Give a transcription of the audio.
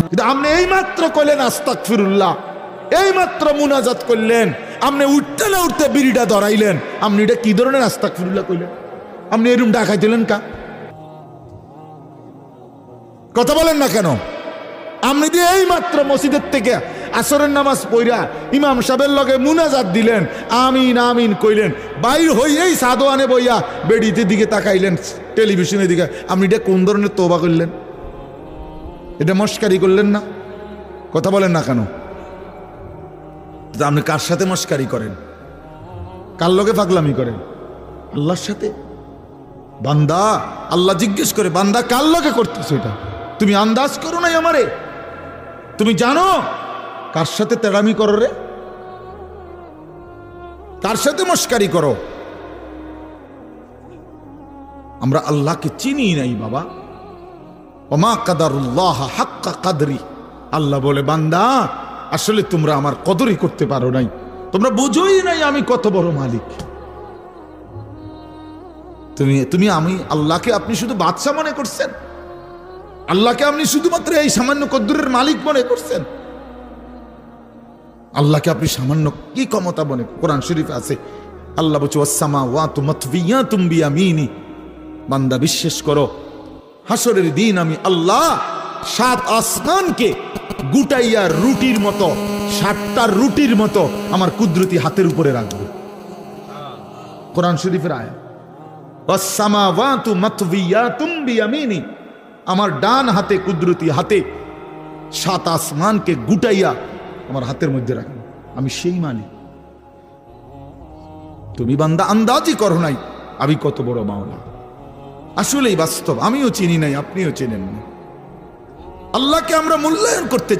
কিন্তু আপনি এই মাত্র কইলেন আস্তাগফিরুল্লাহ, এই মাত্র মুনাজাত করলেন, আপনি উঠতে না উঠতে বিড়িটা ধরাইলেন, আপনি এটা কি ধরনের আস্তাগফিরুল্লাহ কইলেন? আপনি এরকম ডাকাই দিলেন কা? কথা বলেন না কেন? আপনি দিয়ে এই মাত্র মসজিদের থেকে আসরের নামাজ পড়া ইমাম সাহেবের লগে মুনাজাত দিলেন, আমিন আমিন কইলেন, বাইর হইয়েই সাদোয়ানে বইয়া বেডিতে দিকে তাকাইলেন, টেলিভিশনের দিকে। আপনি এটা কোন ধরনের তওবা করলেন? এটা মস্কারি করলেন না? কথা বলেন না কেন? আপনি কার সাথে মস্কারি করেন? কার লগে পাগলামি করেন? আল্লাহর সাথে। বান্দা, আল্লাহ জিজ্ঞেস করে, বান্দা কার লগে করতেছো এটা? তুমি আন্দাজ করো নাই আমারে? তুমি জানো কার সাথে তেড়ামি করো রে? কার সাথে মস্কারি করো? আমরা আল্লাহকে চিনি নাই বাবা। ওমা কাদারুল্লাহ হাক্কা কাদরি। আল্লাহ বলে, বান্দা আসলে তোমরা আমার কদরই করতে পারো নাই, তোমরা বুঝোই নাই আমি কত বড় মালিক। তুমি আমি আল্লাহকে আপনি শুধু বাদশা মনে করছেন, আল্লাহকে আপনি শুধুমাত্র এই সামান্য কদ্দুরের মালিক মনে করছেন। আল্লাহকে আপনি সামান্য কি ক্ষমতা মনে? কোরআন শরীফে আছে, আল্লাহ বলছে ওয়াসসামাওয়াতু মাতবিয়াতুম বিয়ামিনি। বান্দা বিশ্বাস করো, হাসরের দিন আমি আল্লাহ 7 আসমানকে গুটাইয়া রুটির মতো, 7টা রুটির মতো আমার কুদরতি হাতের উপরে রাখবো। কোরআন শরীফের আয়াত, ওয়াসসামাওয়াতু মাতবিয়াতুম বিয়ামিনি। আমার ডান হাতে, কুদরতি হাতে 7 আসমানকে গুটাইয়া আমার হাতের মধ্যে রাখবো। আমি সেই মালিক। তুমি বান্দা আন্দাজই করো নাই আমি কত বড় মাওলা। আসলেই বাস্তব, আমিও চিনি নাই, আপনিও চেনেন না। আল্লাহকে আমরা মূল্যায়ন করতে